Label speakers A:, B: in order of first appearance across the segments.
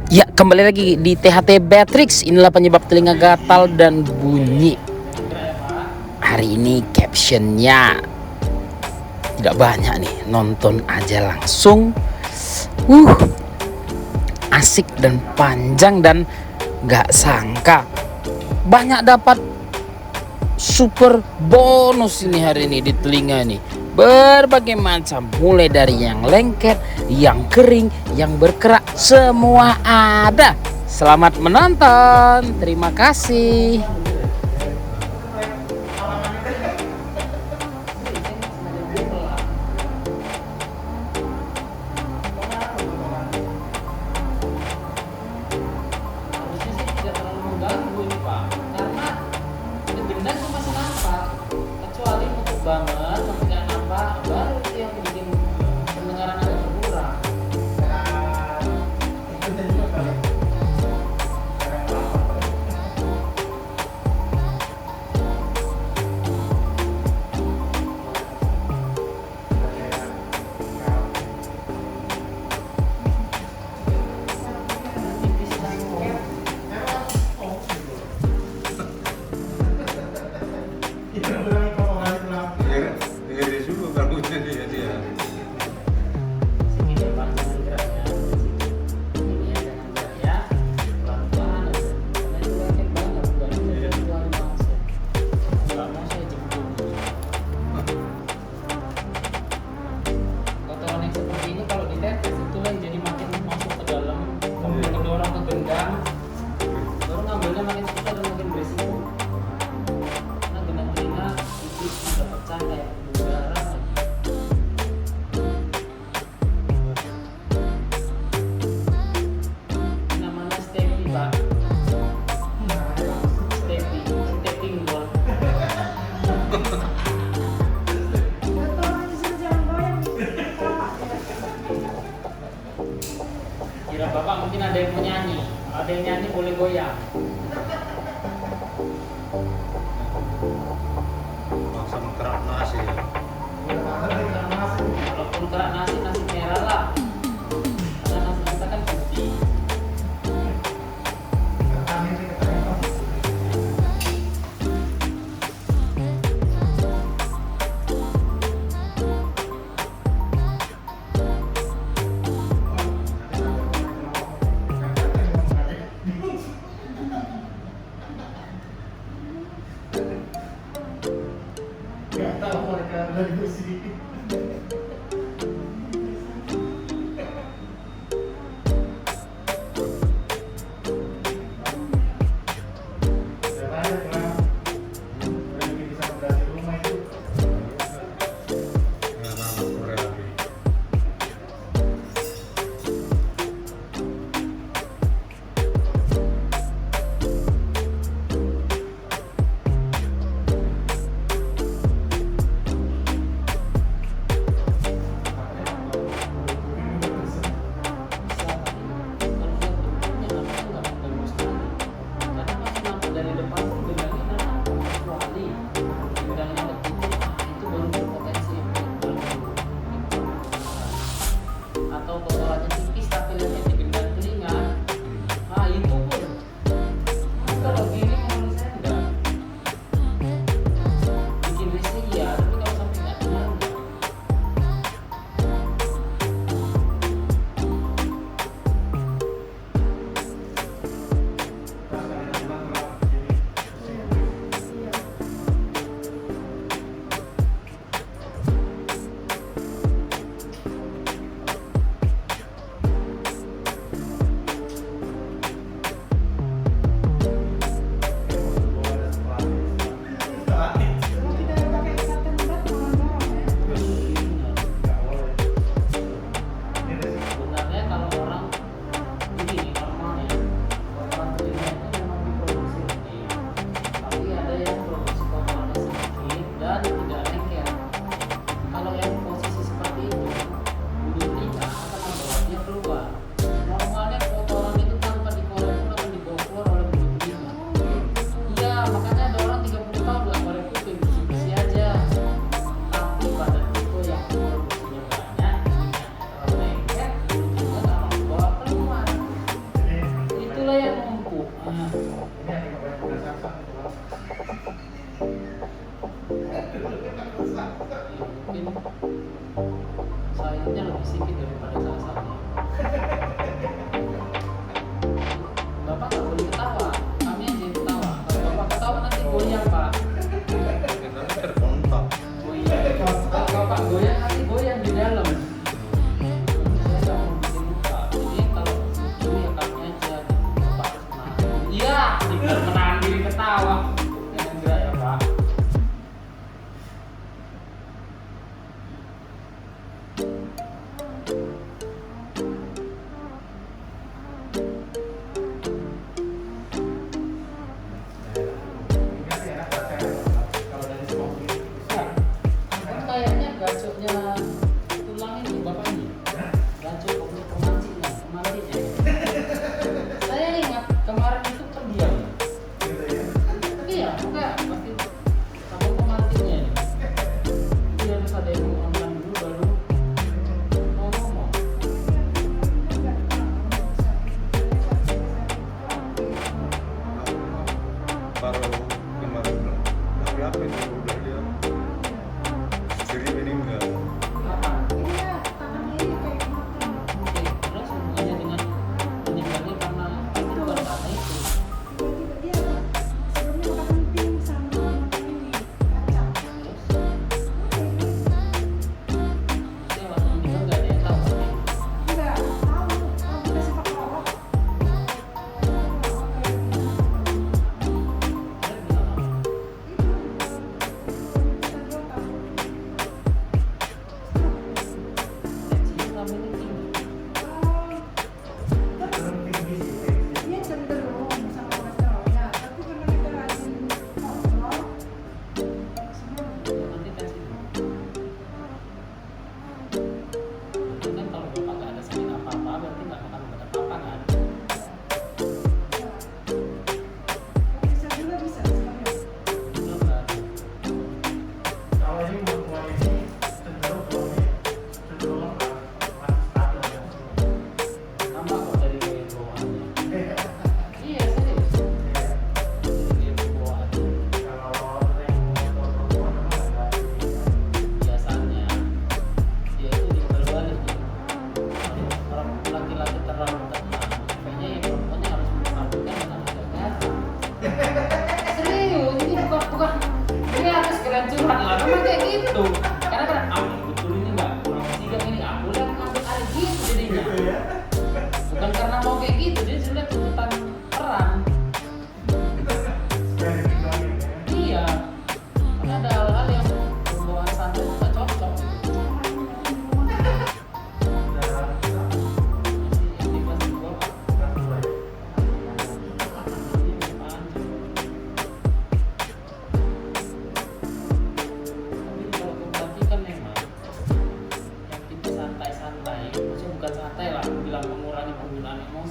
A: Ya, kembali lagi di THT Beatrix. Inilah penyebab telinga gatal dan bunyi. Hari ini captionnya tidak banyak nih, nonton aja langsung. Asik dan panjang, dan gak sangka banyak dapat super bonus ini hari ini di telinga nih. Berbagai macam, mulai dari yang lengket, yang kering, yang berkerak, semua ada. Selamat menonton, terima kasih. Harusnya sih tidak terlalu mengganggu ini Pak, karena kedendan itu masih nampak, kecuali nutup banget sampai nggak nampak, baru itu yang bikin pendengaran agak berkurang.
B: Ngeri juga kalau jadi dia.
A: Sini dia panjang geraknya, ini ya jangan gerak ya, pelan-pelan aja. Karena itu lengket banget, nggak bisa keluarin langsung. Nggak mau saya jemput. Kotoran yang seperti ini kalau ditetes itu kan jadi makin masuk ke dalam, kemudian kedorong ke gendang, baru ngambilnya makin susah dan makin berisiko. Karena gendang telinga itu ada pecah kayak udara. Namanya stepping Pak, stepping board. Kira bapak mungkin ada yang mau nyanyi, ada yang nyanyi boleh goyang.
B: Langsung kerak nasi ya.
A: Walaupun kerak nasi, nasi merah lah, karena nasi kita kan putih.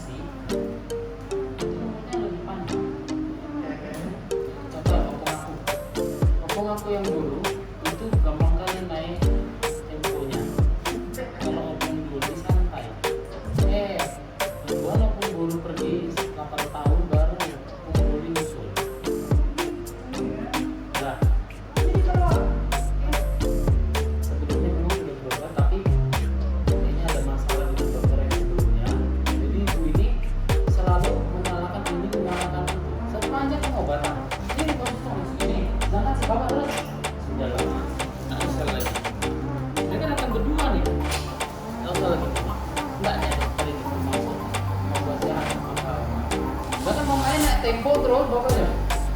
A: operasi itu umurnya lebih panjang. Contoh opung aku yang dulu itu gampang kali naik temponya. Kalau opung dulu santai. Duluan opung dulu pergi 8 tahun baru opung dulu nyusul. Nah, sebelumnya memang sudah berobat tapi kayaknya ada masalah dengan dokter yang sebelumnya. Jadi ibu ini selalu menyalahkan ini, menyalahkan itu. Sepanjang pengobatan, ini bagus ini, jangan si bapak terus. Sudah lama, nggak usah lagi. Dia kan akan berdua nih, nggak usah lagi. Enggak ya dokter ini termasuk membuat sehat sama kamu. Bahkan mau main naik tempo terus pokoknya.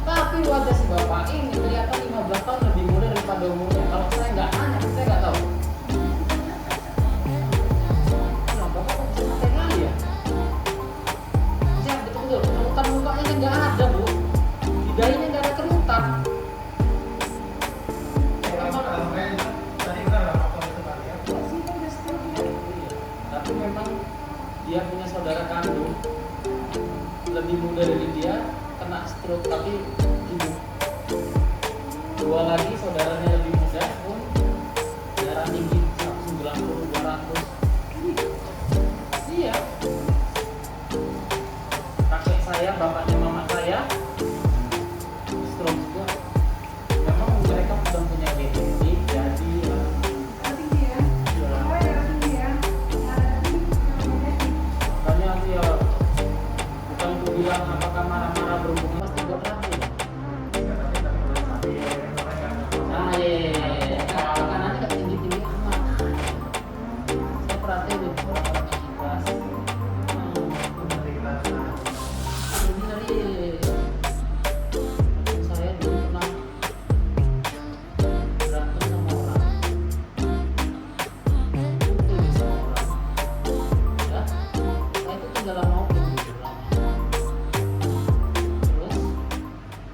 A: Tapi wajah si bapak ini kelihatan 15 tahun lebih muda daripada umurnya. Kalau saya nggak nanya, saya nggak tahu. Nah, bapak kok bisa pakai kali ya? Ya betul-betul, kerutan mukanya kan nggak ada bu. Hidayahnya nggak ada kerutan. Tapi memang dia punya saudara kandung lebih muda dari dia, kena stroke tapi hidup. Dua lagi saudaranya lebih muda pun darah tinggi 190 200. Iya. Kakek saya bapaknya